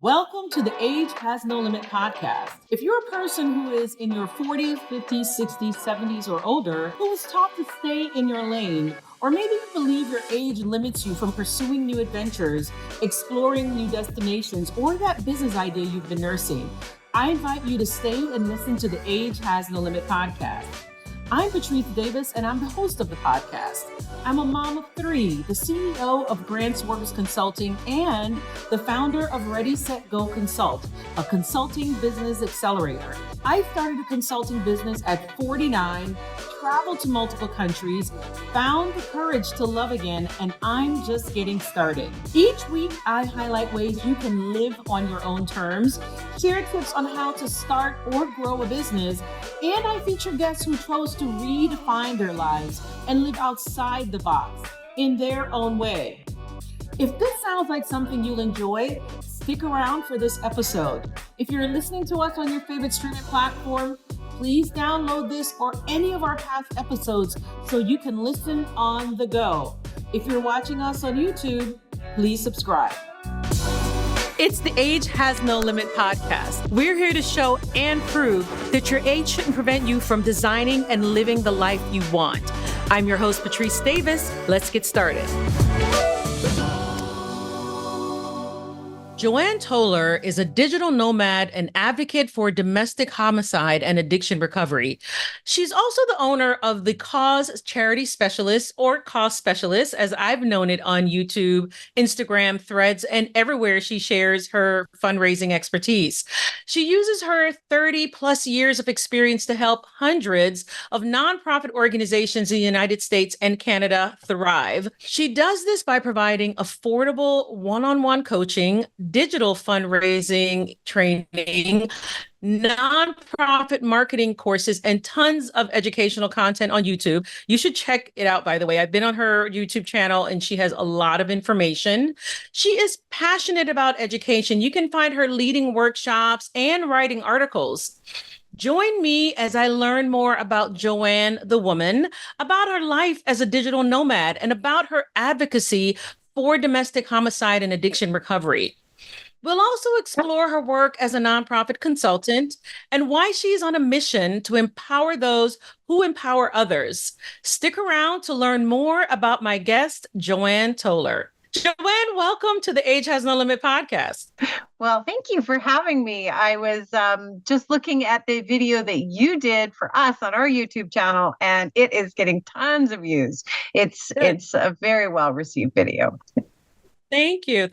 Welcome to the Age Has No Limit podcast. If you're a person who is in your 40s, 50s, 60s, 70s, or older, who was taught to stay in your lane, or maybe you believe your age limits you from pursuing new adventures, exploring new destinations, or that business idea you've been nursing, I invite you to stay and listen to the Age Has No Limit podcast. I'm Patrice Davis, and I'm the host of the podcast. I'm a mom of three, the CEO of Grants Works Consulting, and the founder of Ready, Set, Go Consult, a consulting business accelerator. I started a consulting business at 49, traveled to multiple countries, found the courage to love again, and I'm just getting started. Each week, I highlight ways you can live on your own terms, share tips on how to start or grow a business, and I feature guests who chose to redefine their lives and live outside the box in their own way. If this sounds like something you'll enjoy, stick around for this episode. If you're listening to us on your favorite streaming platform, please download this or any of our past episodes so you can listen on the go. If you're watching us on YouTube, please subscribe. It's the Age Has No Limit podcast. We're here to show and prove that your age shouldn't prevent you from designing and living the life you want. I'm your host, Patrice Davis. Let's get started. Joanne Toller is a digital nomad and advocate for domestic homicide and addiction recovery. She's also the owner of the Cause Charity Specialist, or Cause Specialist, as I've known it on YouTube, Instagram, Threads, and everywhere she shares her fundraising expertise. She uses her 30 plus years of experience to help hundreds of nonprofit organizations in the United States and Canada thrive. She does this by providing affordable one-on-one coaching, digital fundraising training, nonprofit marketing courses, and tons of educational content on YouTube. You should check it out, by the way. I've been on her YouTube channel and she has a lot of information. She is passionate about education. You can find her leading workshops and writing articles. Join me as I learn more about Joanne, the woman, about her life as a digital nomad, and about her advocacy for domestic homicide and addiction recovery. We'll also explore her work as a nonprofit consultant and why she's on a mission to empower those who empower others. Stick around to learn more about my guest, Joanne Toller. Joanne, welcome to the Age Has No Limit podcast. Well, thank you for having me. I was just looking at the video that you did for us on our YouTube channel, and it is getting tons of views. It's a very well received video. Thank you.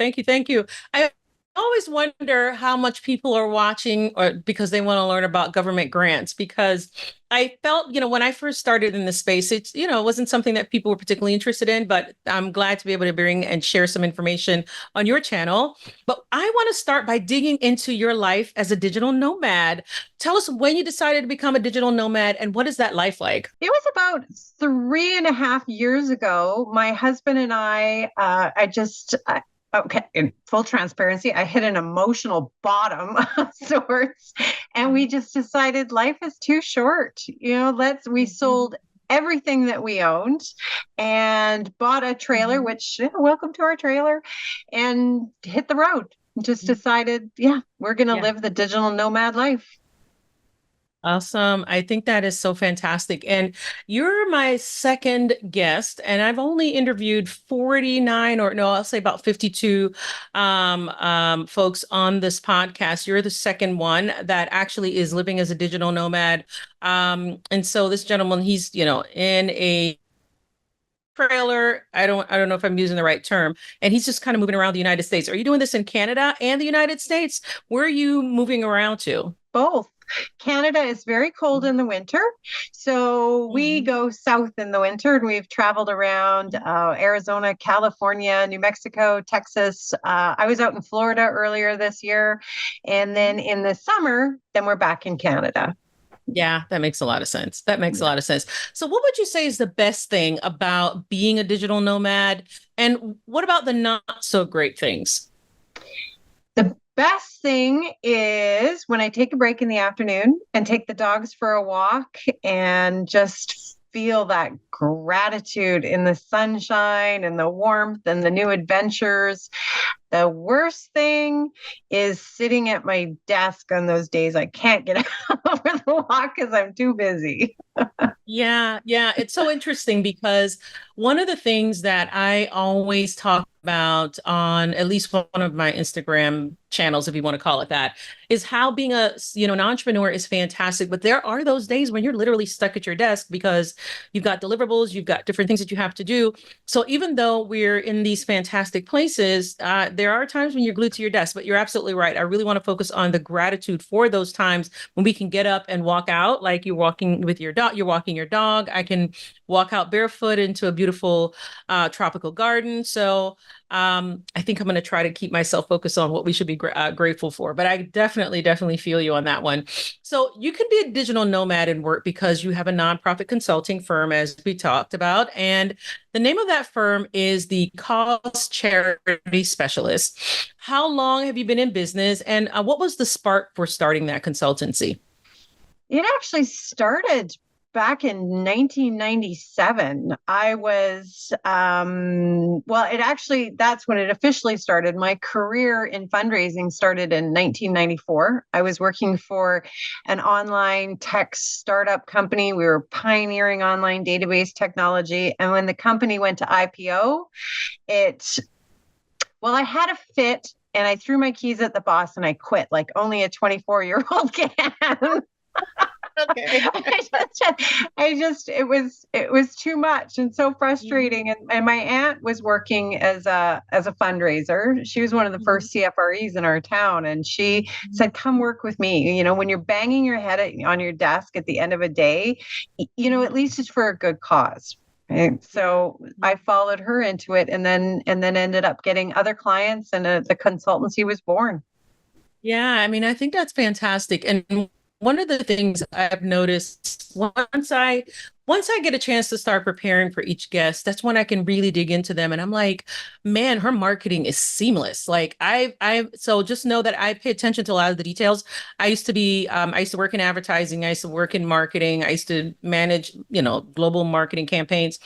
I always wonder how much people are watching or because they want to learn about government grants, because I felt, when I first started in the space, it wasn't something that people were particularly interested in, but I'm glad to be able to bring and share some information on your channel. But I want to start by digging into your life as a digital nomad. Tell us when you decided to become a digital nomad and what is that life like? It was about 3.5 years ago. My husband and okay, in full transparency, I hit an emotional bottom of sorts, and we just decided life is too short. We sold everything that we owned and bought a trailer, which, welcome to our trailer, and hit the road. Just decided, we're going to live the digital nomad life. Awesome. I think that is so fantastic. And you're my second guest, and I've only interviewed 49 or no, I'll say about 52 folks on this podcast. You're the second one that actually is living as a digital nomad. And so this gentleman, he's, in a trailer. I don't know if I'm using the right term. And he's just kind of moving around the United States. Are you doing this in Canada and the United States? Where are you moving around to? Both. Canada is very cold in the winter, so we go south in the winter, and we've traveled around Arizona, California, New Mexico, Texas. I was out in Florida earlier this year, and then in the summer, then we're back in Canada. Yeah, that makes a lot of sense. So what would you say is the best thing about being a digital nomad? And what about the not so great things? The best thing is when I take a break in the afternoon and take the dogs for a walk and just feel that gratitude in the sunshine and the warmth and the new adventures. The worst thing is sitting at my desk on those days I can't get out for the walk because I'm too busy. Yeah, yeah. It's so interesting because one of the things that I always talk about on at least one of my Instagram channels, if you want to call it that, is how being an entrepreneur is fantastic. But there are those days when you're literally stuck at your desk because you've got deliverables, you've got different things that you have to do. So even though we're in these fantastic places, there are times when you're glued to your desk, but you're absolutely right. I really want to focus on the gratitude for those times when we can get up and walk out, like you're walking with your dog, you're walking your dog. I can walk out barefoot into a beautiful tropical garden. So I think I'm going to try to keep myself focused on what we should be grateful for. But I definitely feel you on that one. So you can be a digital nomad and work because you have a nonprofit consulting firm, as we talked about. And the name of that firm is the Cause Charity Specialist. How long have you been in business? And what was the spark for starting that consultancy? It actually started back in 1997. I was, that's when it officially started. My career in fundraising started in 1994. I was working for an online tech startup company. We were pioneering online database technology. And when the company went to IPO, I had a fit and I threw my keys at the boss and I quit like only a 24-year-old can. Okay. It was too much and so frustrating. And my aunt was working as a fundraiser. She was one of the first CFREs in our town. And she said, come work with me. When you're banging your head on your desk at the end of a day, at least it's for a good cause. Right? So I followed her into it and then ended up getting other clients and the consultancy was born. Yeah, I mean, I think that's fantastic. And one of the things I've noticed once I get a chance to start preparing for each guest, that's when I can really dig into them. And I'm like, man, her marketing is seamless. Like so just know that I pay attention to a lot of the details. I used to work in advertising. I used to work in marketing. I used to manage, global marketing campaigns.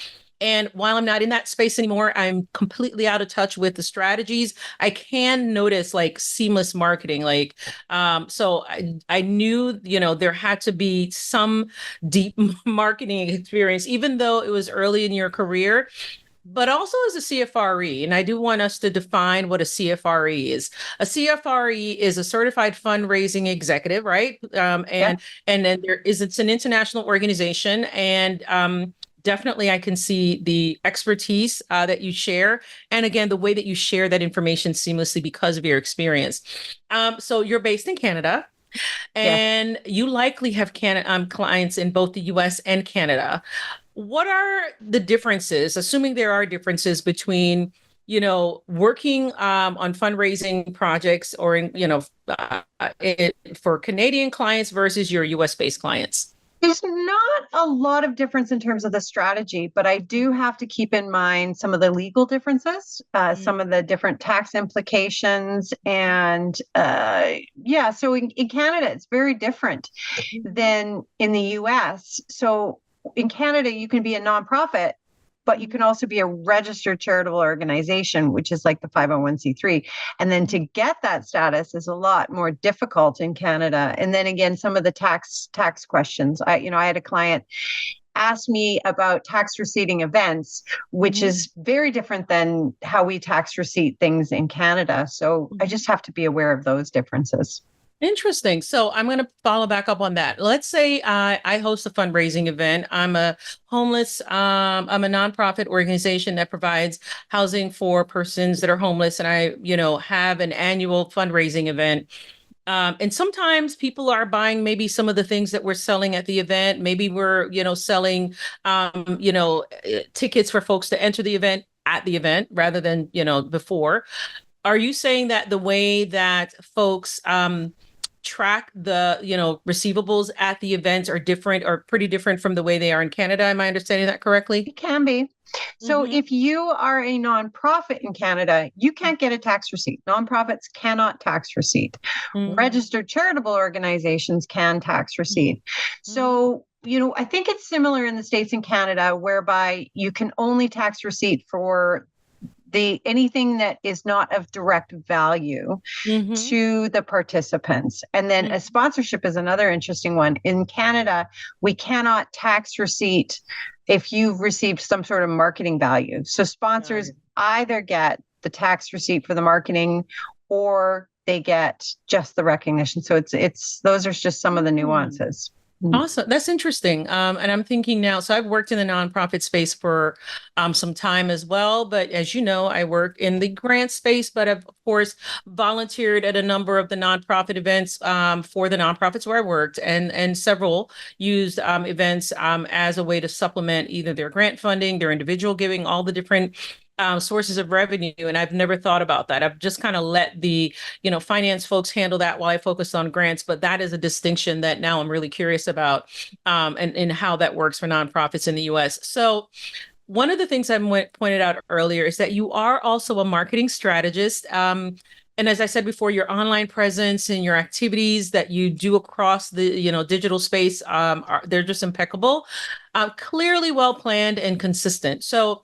And while I'm not in that space anymore, I'm completely out of touch with the strategies. I can notice like seamless marketing. So I knew, there had to be some deep marketing experience, even though it was early in your career, but also as a CFRE. And I do want us to define what a CFRE is. A CFRE is a certified fundraising executive, right? And then it's an international organization. And definitely, I can see the expertise that you share. And again, the way that you share that information seamlessly because of your experience. So you're based in Canada and you likely have clients in both the US and Canada. What are the differences, assuming there are differences between, working on fundraising projects or, for Canadian clients versus your US based clients? There's not a lot of difference in terms of the strategy, but I do have to keep in mind some of the legal differences, some of the different tax implications. And so in Canada, it's very different than in the US. So in Canada, you can be a nonprofit, but you can also be a registered charitable organization, which is like the 501c3. And then to get that status is a lot more difficult in Canada. And then again, some of the tax questions. I had a client ask me about tax receipting events, which is very different than how we tax receipt things in Canada. So I just have to be aware of those differences. Interesting. So I'm going to follow back up on that. Let's say I host a fundraising event. I'm a nonprofit organization that provides housing for persons that are homeless. And I, have an annual fundraising event. And sometimes people are buying maybe some of the things that we're selling at the event. Maybe we're, selling, tickets for folks to enter the event at the event rather than, before. Are you saying that the way that folks, track the receivables at the events are different or pretty different from the way they are in Canada? Am I understanding that correctly? It can be. So if you are a nonprofit in Canada, you can't get a tax receipt. Nonprofits cannot tax receipt. Registered charitable organizations can tax receipt. So I think it's similar in the States and Canada, whereby you can only tax receipt for anything that is not of direct value to the participants. And then a sponsorship is another interesting one. In Canada, we cannot tax receipt if you've received some sort of marketing value. So sponsors either get the tax receipt for the marketing or they get just the recognition. So it's those are just some of the nuances. Awesome. That's interesting. And I'm thinking now, so I've worked in the nonprofit space for some time as well. But as you know, I work in the grant space, but I've, of course, volunteered at a number of the nonprofit events for the nonprofits where I worked, and several used events as a way to supplement either their grant funding, their individual giving, all the different sources of revenue. And I've never thought about that. I've just kind of let the, finance folks handle that while I focus on grants. But that is a distinction that now I'm really curious about and how that works for nonprofits in the US. So one of the things I pointed out earlier is that you are also a marketing strategist. And as I said before, your online presence and your activities that you do across the, digital space, they're just impeccable, clearly well planned and consistent. So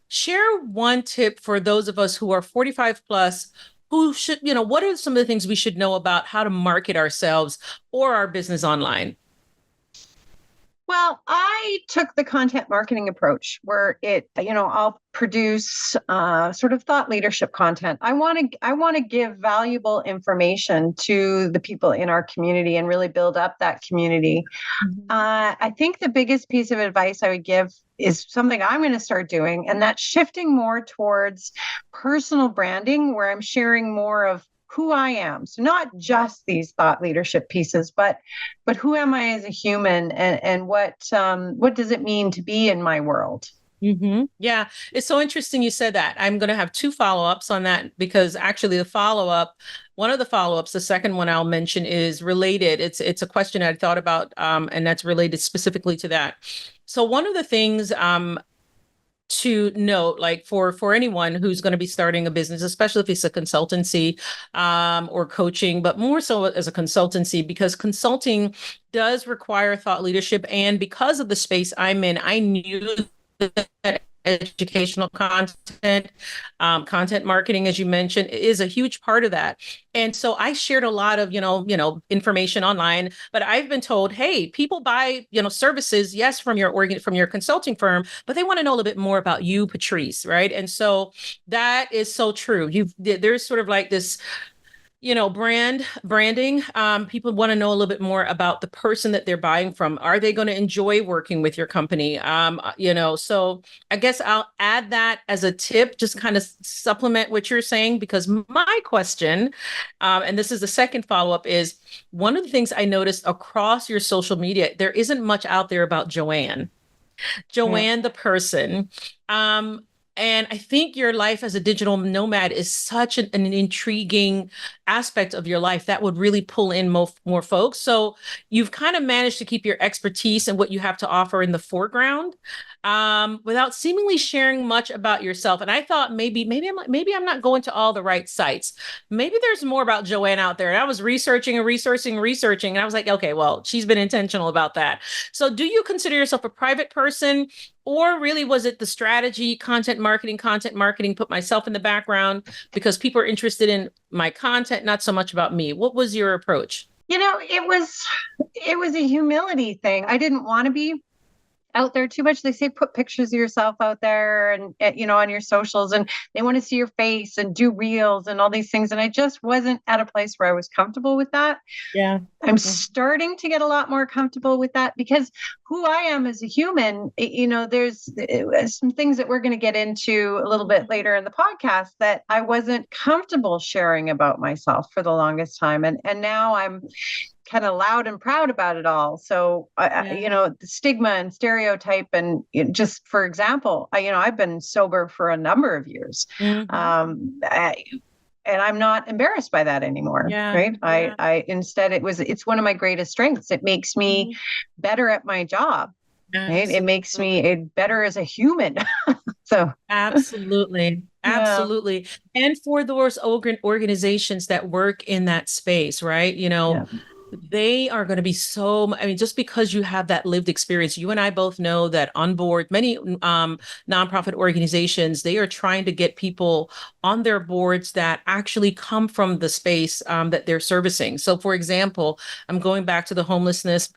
share one tip for those of us who are 45 plus who should, what are some of the things we should know about how to market ourselves or our business online? Well, I took the content marketing approach where I'll produce sort of thought leadership content. I want to give valuable information to the people in our community and really build up that community. I think the biggest piece of advice I would give is something I'm going to start doing, and that's shifting more towards personal branding, where I'm sharing more of who I am. So not just these thought leadership pieces, but who am I as a human, and what does it mean to be in my world? Yeah, it's so interesting you said that. I'm going to have two follow-ups on that, because actually one of the follow-ups, the second one I'll mention, is related. It's a question I thought about, and that's related specifically to that. So one of the things to note, like for anyone who's going to be starting a business, especially if it's a consultancy or coaching, but more so as a consultancy, because consulting does require thought leadership. And because of the space I'm in, I knew that educational content, content marketing, as you mentioned, is a huge part of that. And so I shared a lot of, information online, but I've been told, hey, people buy, services, yes, from your consulting firm, but they want to know a little bit more about you, Patrice, right? And so that is so true. There's sort of like this, branding. People want to know a little bit more about the person that they're buying from. Are they going to enjoy working with your company? So I guess I'll add that as a tip, just kind of supplement what you're saying, because my question, and this is the second follow-up, is one of the things I noticed across your social media, there isn't much out there about Joanne, the person. And I think your life as a digital nomad is such an intriguing aspect of your life that would really pull in more folks. So you've kind of managed to keep your expertise and what you have to offer in the foreground, without seemingly sharing much about yourself. And I thought maybe I'm not going to all the right sites. Maybe there's more about Joanne out there. And I was researching, and I was like, okay, well, she's been intentional about that. So do you consider yourself a private person? Or really, was it the strategy, content marketing, put myself in the background because people are interested in my content, not so much about me? What was your approach? It was a humility thing. I didn't want to be out there too much. They say put pictures of yourself out there and on your socials, and they want to see your face and do reels and all these things. And I just wasn't at a place where I was comfortable with that. Yeah. I'm starting to get a lot more comfortable with that, because who I am as a human, there's some things that we're going to get into a little bit later in the podcast that I wasn't comfortable sharing about myself for the longest time. And now I'm kind of loud and proud about it all. So, the stigma and stereotype, and just for example, I've been sober for a number of years. And I'm not embarrassed by that anymore. Yeah. Right. Yeah. I instead, it's one of my greatest strengths. It makes me better at my job. Right. It makes me better as a human. So absolutely. And for those organizations that work in that space, right? They are going to be so, I mean, just because you have that lived experience, you and I both know that on board many nonprofit organizations, they are trying to get people on their boards that actually come from the space that they're servicing. So, for example, I'm going back to the homelessness,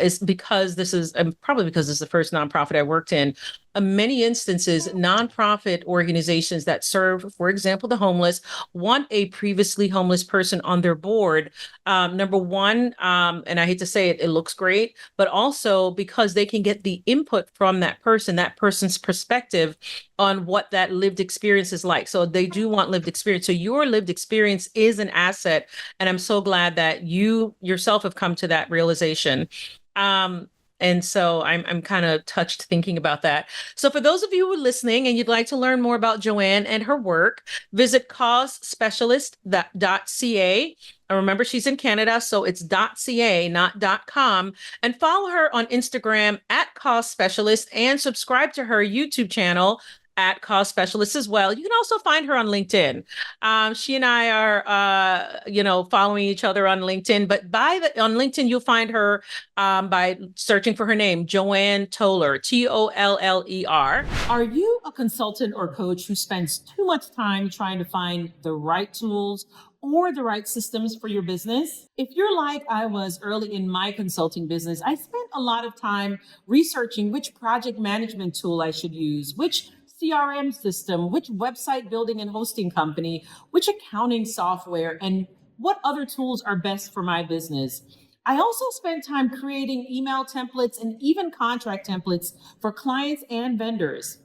is because this is probably because this is the first nonprofit I worked in. In many instances, nonprofit organizations that serve, for example, the homeless, want a previously homeless person on their board. Number one, and I hate to say it, it looks great, but also because they can get the input from that person's perspective on what that lived experience is like. So they do want lived experience. So your lived experience is an asset. And I'm so glad that you yourself have come to that realization. Um, and so I'm kind of touched thinking about that. So for those of you who are listening and you'd like to learn more about Joanne and her work, visit causespecialist.ca. And remember, she's in Canada, so it's .ca, not .com. And follow her on Instagram at Cause Specialist and subscribe to her YouTube channel at Cause Specialist as well. You can also find her on LinkedIn. She and I are, following each other on LinkedIn. But on LinkedIn, you'll find her by searching for her name, Joanne Toller, Toller. Are you a consultant or coach who spends too much time trying to find the right tools or the right systems for your business? If you're like I was early in my consulting business, I spent a lot of time researching which project management tool I should use, which CRM system, which website building and hosting company, which accounting software, and what other tools are best for my business. I also spent time creating email templates and even contract templates for clients and vendors.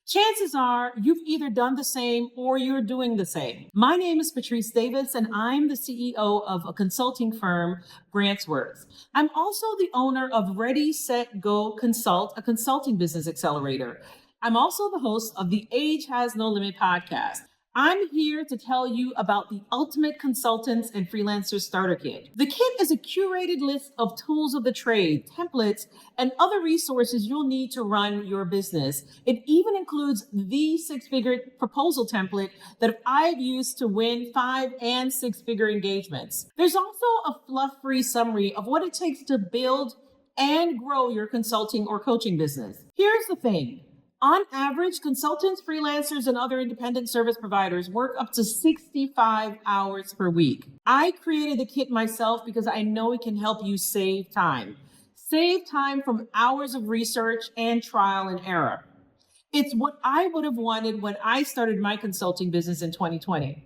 Chances are you've either done the same or you're doing the same. My name is Patrice Davis, and I'm the CEO of a consulting firm, Grantsworth. I'm also the owner of Ready, Set, Go Consult, a consulting business accelerator. I'm also the host of the Age Has No Limit podcast. I'm here to tell you about the Ultimate Consultants and Freelancers Starter Kit. The kit is a curated list of tools of the trade, templates, and other resources you'll need to run your business. It even includes the six-figure proposal template that I've used to win 5 and 6-figure engagements. There's also a fluff-free summary of what it takes to build and grow your consulting or coaching business. Here's the thing. On average, consultants, freelancers, and other independent service providers work up to 65 hours per week. I created the kit myself because I know it can help you save time. Save time from hours of research and trial and error. It's what I would have wanted when I started my consulting business in 2020.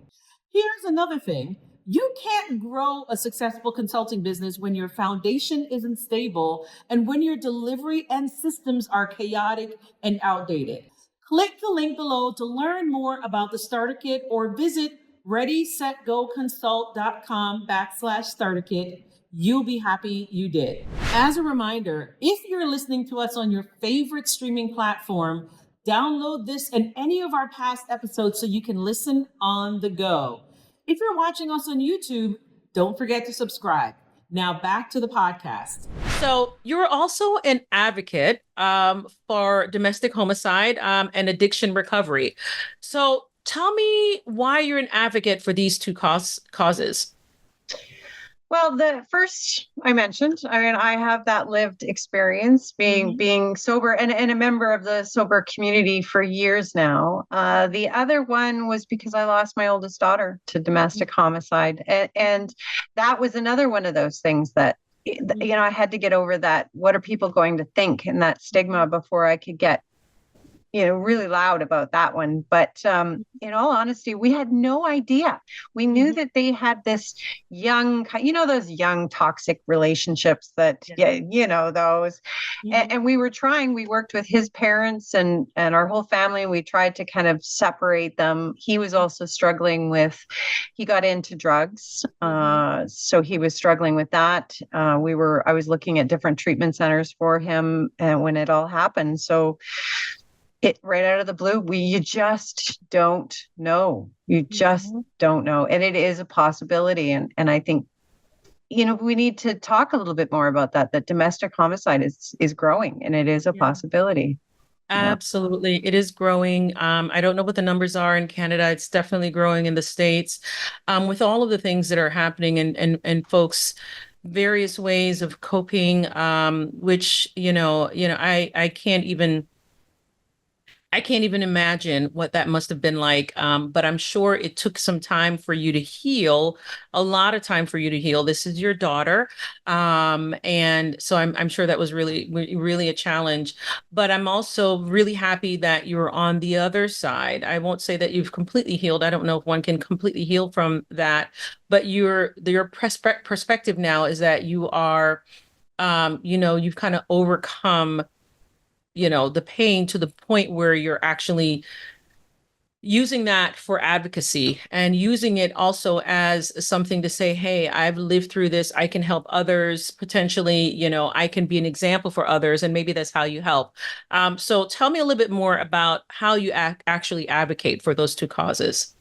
Here's another thing. You can't grow a successful consulting business when your foundation isn't stable and when your delivery and systems are chaotic and outdated. Click the link below to learn more about the starter kit or visit readysetgoconsult.com/starter kit. You'll be happy you did. As a reminder, if you're listening to us on your favorite streaming platform, download this and any of our past episodes so you can listen on the go. If you're watching us on YouTube, don't forget to subscribe. Now back to the podcast. So you're also an advocate for domestic homicide and addiction recovery. So tell me why you're an advocate for these two causes. Well, the first I mentioned, I have that lived experience being sober and a member of the sober community for years now. The other one was because I lost my oldest daughter to domestic homicide. And that was another one of those things that, I had to get over that. What are people going to think? And that stigma before I could get really loud about that one. But in all honesty, we had no idea. We knew that they had this young, those young toxic relationships that, those. And we worked with his parents and our whole family. And we tried to kind of separate them. He was also he got into drugs. So he was struggling with that. I was looking at different treatment centers for him when it all happened. So right out of the blue, you just don't know. You just don't know. And it is a possibility. And I think, we need to talk a little bit more about that domestic homicide is growing and it is a possibility. Yeah. Absolutely. It is growing. I don't know what the numbers are in Canada. It's definitely growing in the States. With all of the things that are happening and folks various ways of coping, which, I can't even imagine what that must have been like. But I'm sure it took some time for you to heal, a lot of time for you to heal. This is your daughter. And so I'm sure that was really, really a challenge. But I'm also really happy that you're on the other side. I won't say that you've completely healed. I don't know if one can completely heal from that, but your perspective now is that you are, you've kind of overcome the pain to the point where you're actually using that for advocacy and using it also as something to say, hey, I've lived through this. I can help others potentially, I can be an example for others. And maybe that's how you help. So tell me a little bit more about how you actually advocate for those two causes.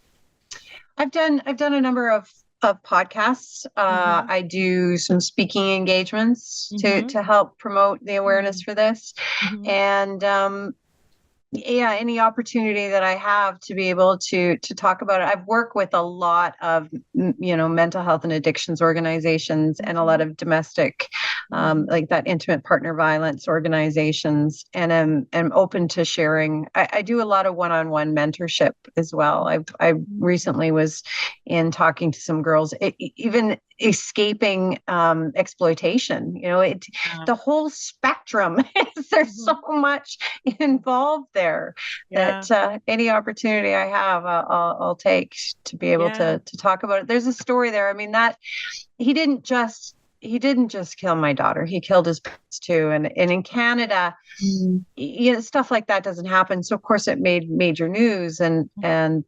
I've done a number of podcasts. Mm-hmm. I do some speaking engagements to Mm-hmm. help promote the awareness for this, Mm-hmm. and yeah, any opportunity that I have to be able to talk about it. I've worked with a lot of mental health and addictions organizations and a lot Mm-hmm. of domestic, like that intimate partner violence organizations, and am open to sharing. I do a lot of one-on-one mentorship as well. I recently was in talking to some girls, even escaping exploitation. The whole spectrum. There's so much involved there Yeah. that any opportunity I have, I'll take to be able Yeah. to talk about it. There's a story there. I mean, that he didn't just he didn't just kill my daughter. He killed his parents too. And in Canada, Mm-hmm. stuff like that doesn't happen. So of course it made major news. And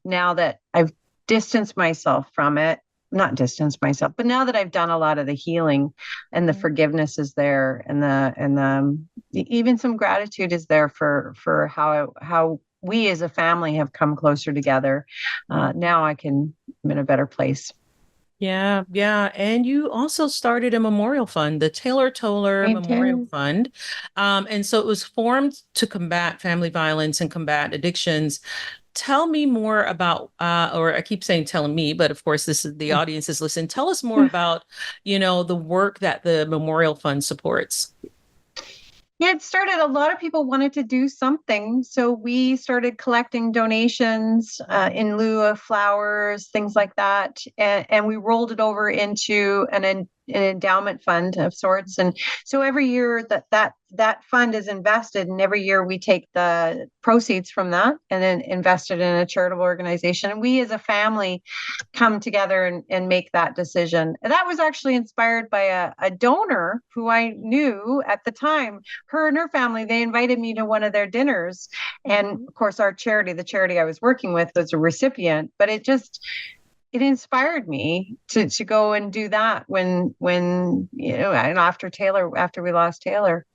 now that I've distanced myself from it, not distanced myself, but now that I've done a lot of the healing and the forgiveness is there, and even some gratitude is there for how we as a family have come closer together. Now I'm in a better place. Yeah, yeah. And you also started a memorial fund, the Taylor Toller I Memorial did. Fund. And so it was formed to combat family violence and combat addictions. Tell me more about, or I keep saying telling me, but of course, this is the audience is listening. Tell us more about, the work that the Memorial Fund supports. Yeah, it started. A lot of people wanted to do something. So we started collecting donations in lieu of flowers, things like that. And we rolled it over into an endowment fund of sorts. And so every year that fund is invested, and every year we take the proceeds from that and then invest it in a charitable organization. And we as a family come together and make that decision. And that was actually inspired by a donor who I knew at the time. Her and her family, they invited me to one of their dinners. And of course, the charity I was working with, was a recipient, but it inspired me to go and do that when and after we lost Taylor.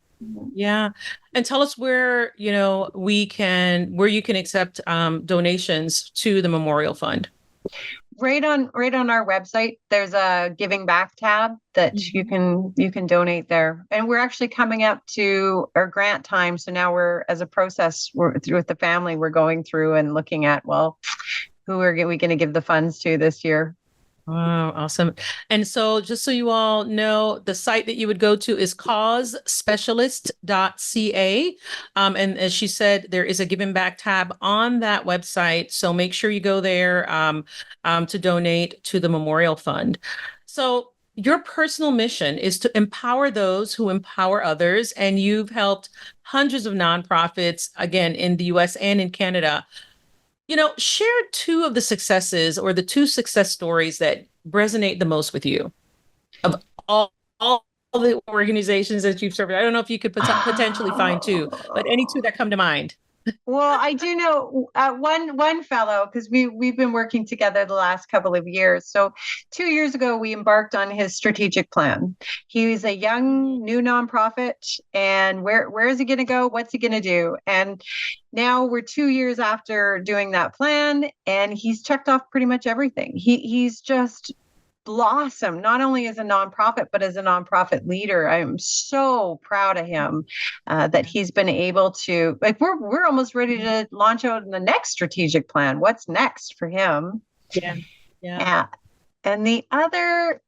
Yeah. And tell us where, where you can accept donations to the Memorial Fund. Right on our website, there's a giving back tab that you can donate there. And we're actually coming up to our grant time. So now as a process, we're through with the family, we're going through and looking at, well, who are we going to give the funds to this year? Oh, awesome. And so just so you all know, the site that you would go to is causespecialist.ca. And as she said, there is a giving back tab on that website. So make sure you go there to donate to the Memorial Fund. So your personal mission is to empower those who empower others. And you've helped hundreds of nonprofits, again, in the US and in Canada. Share two of the successes or the two success stories that resonate the most with you of all the organizations that you've served. I don't know if you could potentially find two, but any two that come to mind. Well, I do know one fellow, because we've been working together the last couple of years. So 2 years ago, we embarked on his strategic plan. He was a young new nonprofit, and where is he going to go? What's he going to do? And now we're 2 years after doing that plan, and he's checked off pretty much everything. He's just blossomed not only as a nonprofit, but as a nonprofit leader. I'm so proud of him that he's been able to, like, we're almost ready to launch out in the next strategic plan. What's next for him? Yeah. Yeah. And the other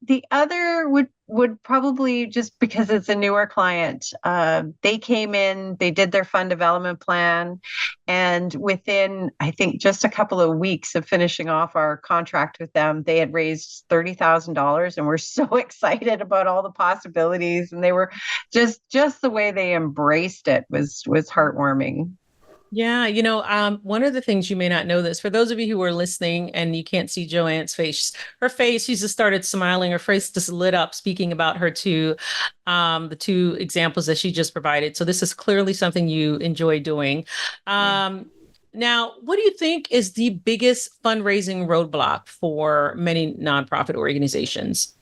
would probably, just because it's a newer client, they came in, they did their fund development plan, and within, I think, just a couple of weeks of finishing off our contract with them, they had raised $30,000, and we're so excited about all the possibilities. And they were just the way they embraced it was heartwarming. Yeah, one of the things you may not know this, for those of you who are listening and you can't see Joanne's face, her face, she just started smiling, her face just lit up speaking about the two examples that she just provided. So this is clearly something you enjoy doing. Now, what do you think is the biggest fundraising roadblock for many nonprofit organizations?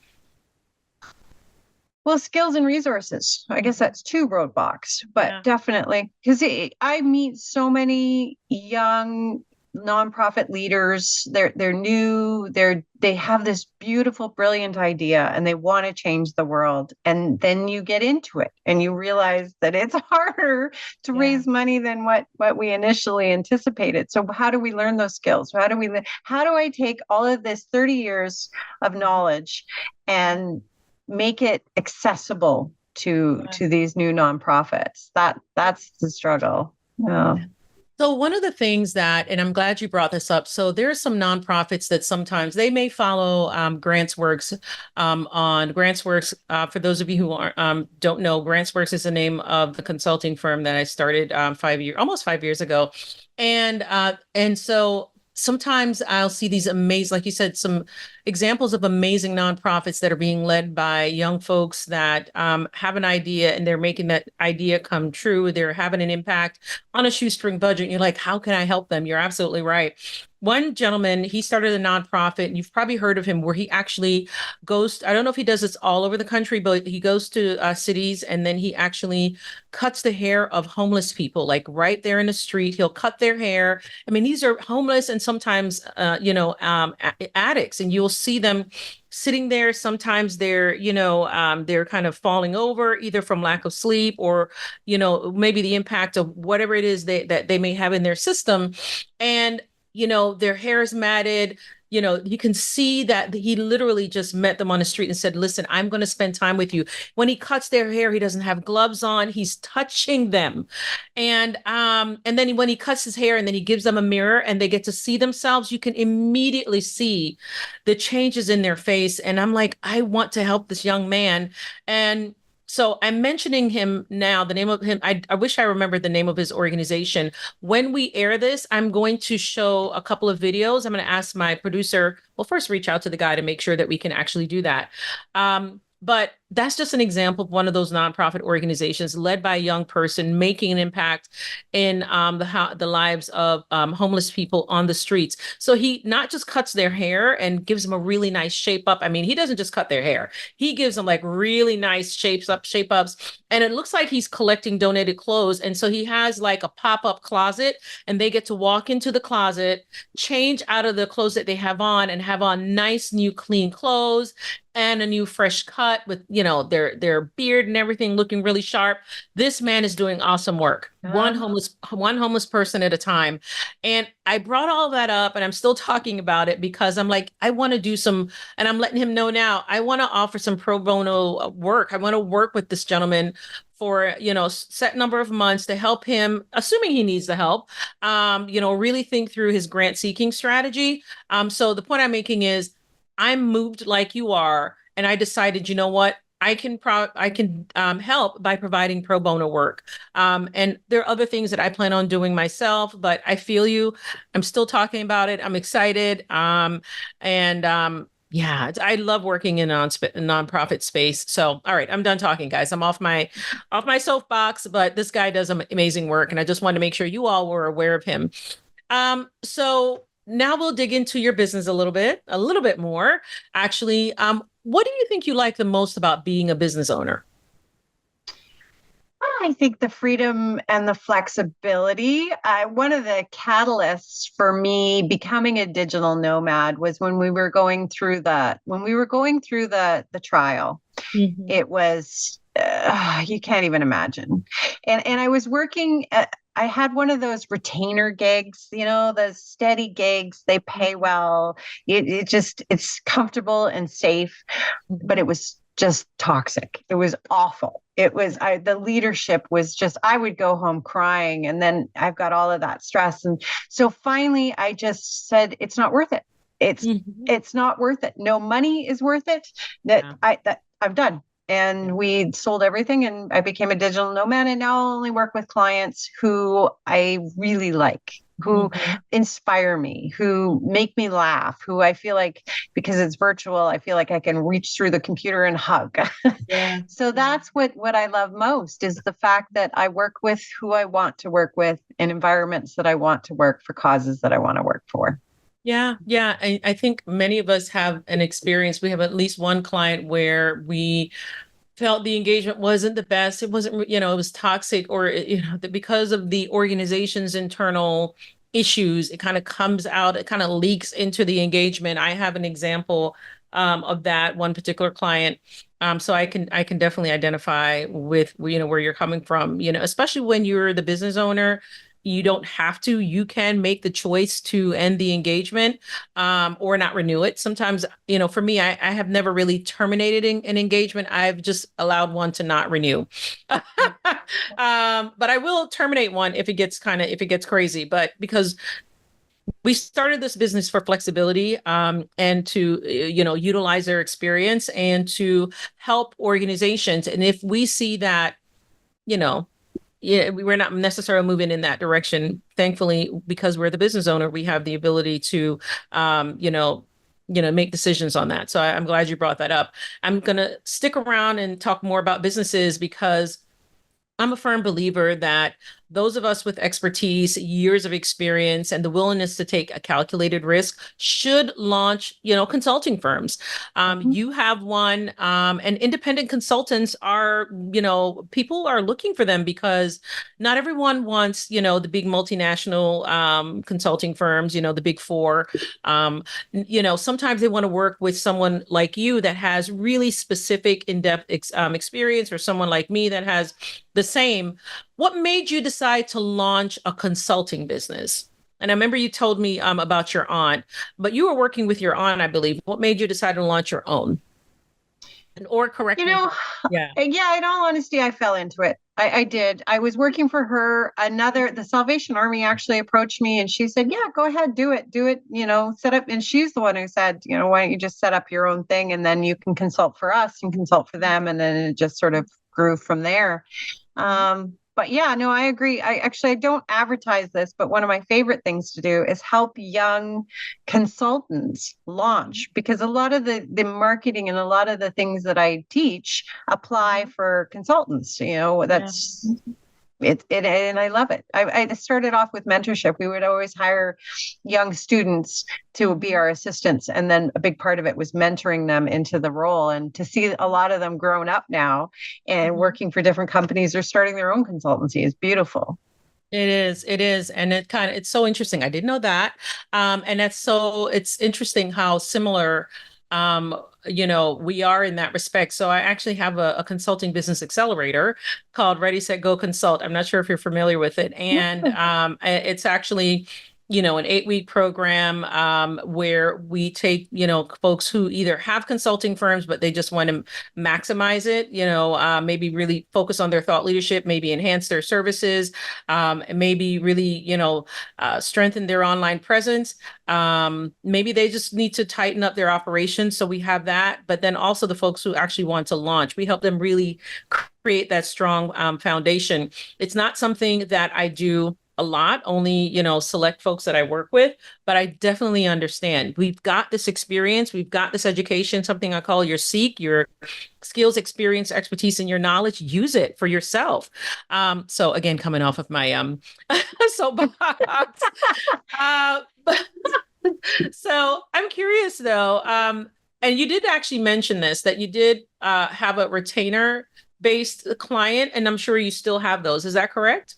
Well, skills and resources. I guess that's two roadblocks, but definitely, because I meet so many young nonprofit leaders. They're new. They have this beautiful, brilliant idea, and they want to change the world. And then you get into it, and you realize that it's harder to raise money than what we initially anticipated. So, how do we learn those skills? How do I take all of this 30 years of knowledge and make it accessible to these new nonprofits? That's the struggle. Yeah. So one of the things that, and I'm glad you brought this up. So there are some nonprofits that sometimes they may follow GrantsWorks on GrantsWorks. For those of you who don't know, GrantsWorks is the name of the consulting firm that I started almost 5 years ago, and so sometimes I'll see these amazing, like you said, some examples of amazing nonprofits that are being led by young folks that have an idea and they're making that idea come true. They're having an impact on a shoestring budget. And you're like, how can I help them? You're absolutely right. One gentleman, he started a nonprofit, and you've probably heard of him, where he actually goes, I don't know if he does this all over the country, but he goes to cities, and then he actually cuts the hair of homeless people, like right there in the street. He'll cut their hair. I mean, these are homeless and sometimes, addicts, and you'll see them sitting there. Sometimes they're kind of falling over, either from lack of sleep or, maybe the impact of whatever it is that they may have in their system. And their hair is matted. You can see that he literally just met them on the street and said, listen, I'm going to spend time with you. When he cuts their hair, he doesn't have gloves on. He's touching them. And then when he cuts his hair and then he gives them a mirror and they get to see themselves, you can immediately see the changes in their face. And I'm like, I want to help this young man. And so I'm mentioning him now, the name of him. I wish I remembered the name of his organization. When we air this, I'm going to show a couple of videos. I'm going to ask my producer, well, first reach out to the guy to make sure that we can actually do that. But that's just an example of one of those nonprofit organizations led by a young person making an impact in the lives of homeless people on the streets. So he not just cuts their hair and gives them a really nice shape up. I mean, he doesn't just cut their hair. He gives them like really nice shape ups. And it looks like he's collecting donated clothes. And so he has like a pop-up closet, and they get to walk into the closet, change out of the clothes that they have on, and have on nice, new, clean clothes and a new fresh cut with, their beard and everything looking really sharp. This man is doing awesome work. One homeless person at a time. And I brought all that up, and I'm still talking about it because I'm like, I want to do some, and I'm letting him know now, I want to offer some pro bono work. I want to work with this gentleman for, set number of months to help him, assuming he needs the help, really think through his grant seeking strategy. So the point I'm making is, I'm moved like you are, and I decided, you know what, I can help by providing pro bono work. And there are other things that I plan on doing myself, but I feel you. I'm still talking about it. I'm excited. Yeah, I love working in nonprofit space. So, all right, I'm done talking, guys. I'm off my soapbox, but this guy does amazing work, and I just wanted to make sure you all were aware of him. So now we'll dig into your business a little bit more. Actually, what do you think you like the most about being a business owner? I think the freedom and the flexibility. One of the catalysts for me becoming a digital nomad was when we were going through the trial. Mm-hmm. It was you can't even imagine. And I was working I had one of those retainer gigs, the steady gigs. They pay well. It's comfortable and safe, but it was just toxic. It was awful. The leadership was just, I would go home crying, and then I've got all of that stress. And so finally I just said, it's not worth it. It's not worth it. No money is worth it. I'm done. And we sold everything, and I became a digital nomad, and now I only work with clients who I really like, who inspire me, who make me laugh, who I feel like, because it's virtual, I feel like I can reach through the computer and hug. Yeah. So that's what I love most, is the fact that I work with who I want to work with, in environments that I want to work for, causes that I want to work for. Yeah. Yeah. I think many of us have an experience. We have at least one client where we felt the engagement wasn't the best. It wasn't, it was toxic, or, because of the organization's internal issues, it kind of comes out, it kind of leaks into the engagement. I have an example of that one particular client. So I can definitely identify with, where you're coming from, especially when you're the business owner. You don't have to. You can make the choice to end the engagement, or not renew it. Sometimes, for me, I have never really terminated an engagement. I've just allowed one to not renew. But I will terminate one if it gets crazy. But because we started this business for flexibility, and to utilize their experience and to help organizations. And if we see that, we're not necessarily moving in that direction. Thankfully, because we're the business owner, we have the ability to, make decisions on that. So I'm glad you brought that up. I'm going to stick around and talk more about businesses, because I'm a firm believer that those of us with expertise, years of experience, and the willingness to take a calculated risk should launch, consulting firms. You have one, and independent consultants are, people are looking for them, because not everyone wants, the big multinational consulting firms, the big four. Sometimes they want to work with someone like you that has really specific, in-depth experience, or someone like me that has the same. What made you decide to launch a consulting business? And I remember you told me about your aunt, but you were working with your aunt, I believe. What made you decide to launch your own? Or correct me. Yeah. Yeah, in all honesty, I fell into it. I did. I was working for her. The Salvation Army actually approached me, and she said, yeah, go ahead, do it, set up. And she's the one who said, why don't you just set up your own thing, and then you can consult for us and consult for them. And then it just sort of grew from there. But yeah, no, I agree. I don't advertise this, but one of my favorite things to do is help young consultants launch, because a lot of the marketing and a lot of the things that I teach apply for consultants. That's it, and I love it. I started off with mentorship. We would always hire young students to be our assistants, and then a big part of it was mentoring them into the role. And to see a lot of them grown up now and working for different companies or starting their own consultancy is beautiful. It is. And it's so interesting. I didn't know that. And it's interesting how similar, we are in that respect. So I actually have a consulting business accelerator called Ready, Set, Go Consult. I'm not sure if you're familiar with it. And it's actually, an 8-week program, where we take, folks who either have consulting firms, but they just want to maximize it, maybe really focus on their thought leadership, maybe enhance their services, and maybe really, strengthen their online presence. Maybe they just need to tighten up their operations. So we have that. But then also the folks who actually want to launch, we help them really create that strong foundation. It's not something that I do a lot, only, select folks that I work with, but I definitely understand. We've got this experience, we've got this education, something I call your SEEK, your skills, experience, expertise, and your knowledge. Use it for yourself. So again, coming off of my soapbox. So I'm curious though, and you did actually mention this, that you did have a retainer based client, and I'm sure you still have those. Is that correct?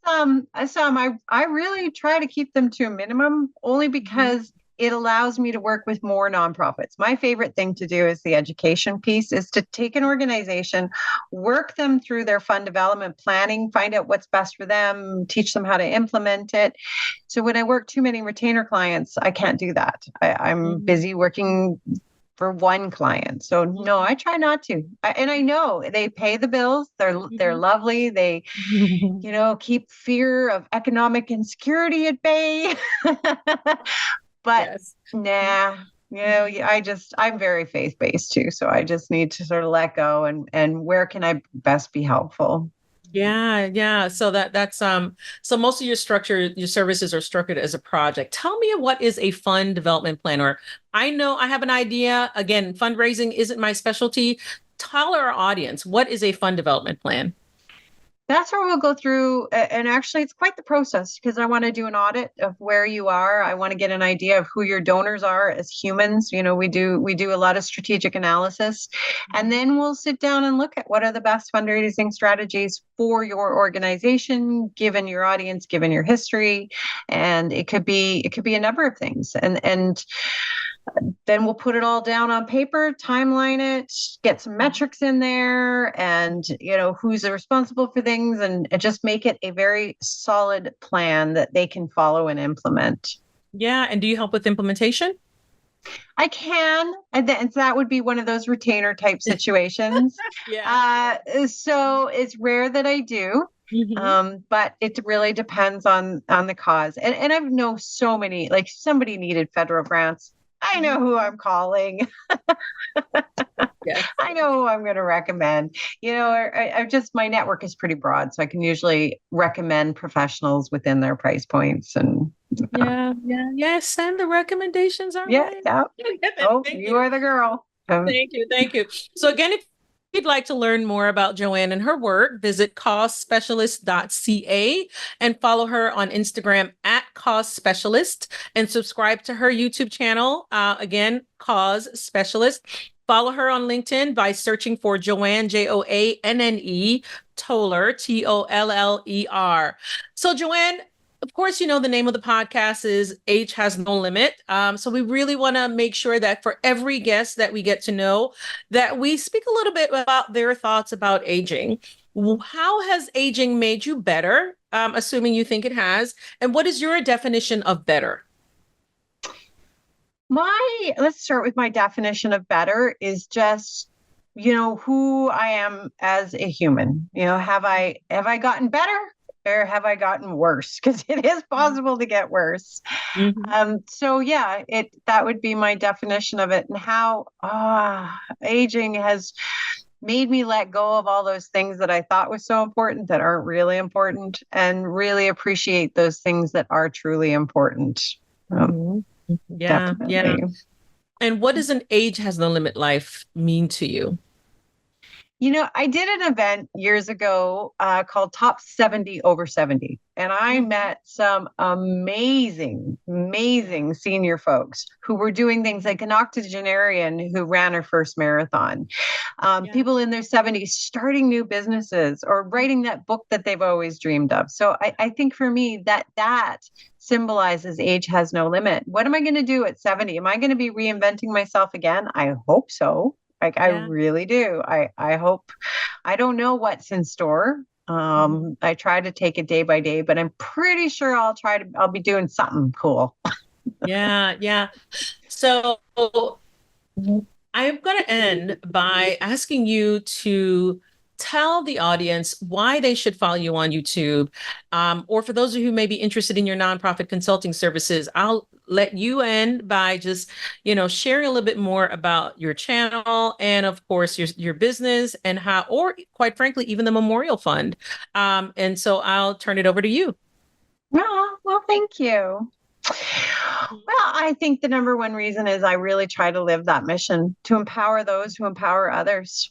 I really try to keep them to a minimum only because it allows me to work with more nonprofits. My favorite thing to do is the education piece, is to take an organization, work them through their fund development planning, find out what's best for them, teach them how to implement it. So when I work too many retainer clients, I can't do that. I'm busy working for one client. So no, I try not to. And I know they pay the bills. They're lovely. They, keep fear of economic insecurity at bay. But Yes. nah, I'm very faith-based too. So I just need to sort of let go and where can I best be helpful? Yeah, yeah. So that's so most of your services are structured as a project. Tell me, what is a fund development plan? Or I know I have an idea. Again, fundraising isn't my specialty. Tell our audience, what is a fund development plan? That's where we'll go through. And actually, it's quite the process because I want to do an audit of where you are. I want to get an idea of who your donors are as humans. We do a lot of strategic analysis, and then we'll sit down and look at what are the best fundraising strategies for your organization, given your audience, given your history, and it could be a number of things. And then we'll put it all down on paper, timeline it, get some metrics in there, and who's responsible for things, and just make it a very solid plan that they can follow and implement. Yeah. And do you help with implementation? I can, and that would be one of those retainer type situations. Yeah. So it's rare that I do. But it really depends on the cause. And I've known so many, like somebody needed federal grants. I know who I'm calling. Yes. I know who I'm going to recommend. I just, my network is pretty broad, so I can usually recommend professionals within their price points. And Yeah. Yeah. Yes. And the recommendations are yeah, right. yeah. Oh, Thank you you. are the girl. Thank you. Thank you. So again, if you'd like to learn more about Joanne and her work, visit causeспecialist.ca and follow her on Instagram at Cause Specialist and subscribe to her YouTube channel. Again, Cause Specialist. Follow her on LinkedIn by searching for Joanne, Joanne, Toller, Toller. So Joanne, of course, the name of the podcast is Age Has No Limit. So we really want to make sure that for every guest that we get to know, that we speak a little bit about their thoughts about aging. How has aging made you better? Assuming you think it has. And what is your definition of better? Let's start with my definition of better is just, who I am as a human. Have I gotten better? Or have I gotten worse? Because it is possible to get worse. So yeah, that would be my definition of it, and how aging has made me let go of all those things that I thought was so important that aren't really important, and really appreciate those things that are truly important. Yeah, yeah. Definitely. And what does an Age Has No Limit life mean to you? I did an event years ago called Top 70 Over 70. And I met some amazing, amazing senior folks who were doing things like an octogenarian who ran her first marathon, people in their 70s starting new businesses or writing that book that they've always dreamed of. So I think for me that symbolizes age has no limit. What am I going to do at 70? Am I going to be reinventing myself again? I hope so. Like, I really do. I hope. I don't know what's in store. I try to take it day by day, but I'm pretty sure I'll be doing something cool. Yeah, yeah. So I'm going to end by asking you to tell the audience why they should follow you on YouTube. Or for those of you who may be interested in your nonprofit consulting services, I'll let you end by just, sharing a little bit more about your channel and of course your business and how, or quite frankly, even the Memorial Fund. And so I'll turn it over to you. Oh, well, thank you. Well, I think the number one reason is I really try to live that mission to empower those who empower others.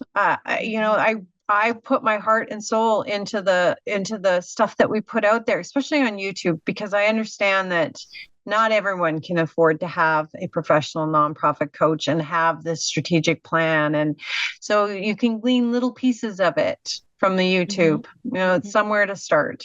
I put my heart and soul into the stuff that we put out there, especially on YouTube, because I understand that not everyone can afford to have a professional nonprofit coach and have this strategic plan. And so you can glean little pieces of it from the YouTube, it's somewhere to start.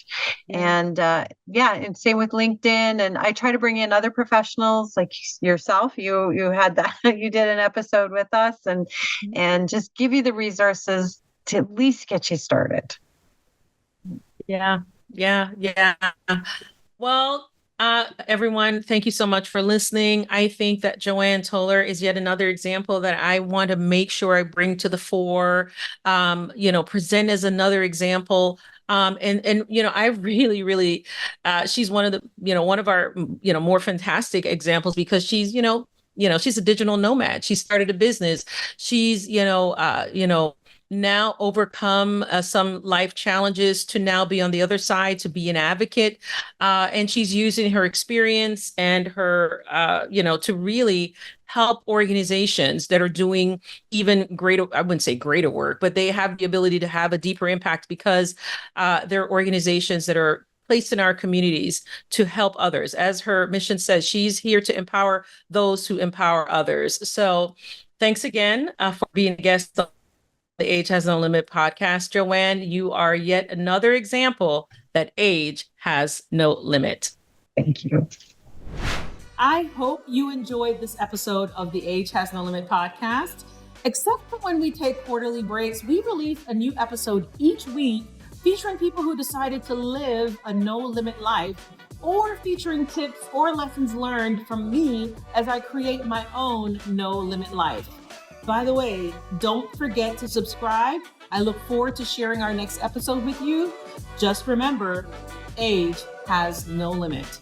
And and same with LinkedIn. And I try to bring in other professionals like yourself. You had that, you did an episode with us, and just give you the resources to at least get you started. Yeah. Well, everyone, thank you so much for listening. I think that Joanne Toller is yet another example that I want to make sure I bring to the fore, present as another example. I really, she's one of the, one of our, more fantastic examples because she's, she's a digital nomad. She started a business. She's, now overcome some life challenges to now be on the other side, to be an advocate. And she's using her experience and her, to really help organizations that are doing even greater, I wouldn't say greater work, but they have the ability to have a deeper impact because they're organizations that are placed in our communities to help others. As her mission says, she's here to empower those who empower others. So thanks again for being a guest on the Age Has No Limit podcast. Joanne, you are yet another example that age has no limit. Thank you. I hope you enjoyed this episode of the Age Has No Limit podcast. Except for when we take quarterly breaks, we release a new episode each week featuring people who decided to live a no-limit life, or featuring tips or lessons learned from me as I create my own no-limit life. By the way, don't forget to subscribe. I look forward to sharing our next episode with you. Just remember, age has no limit.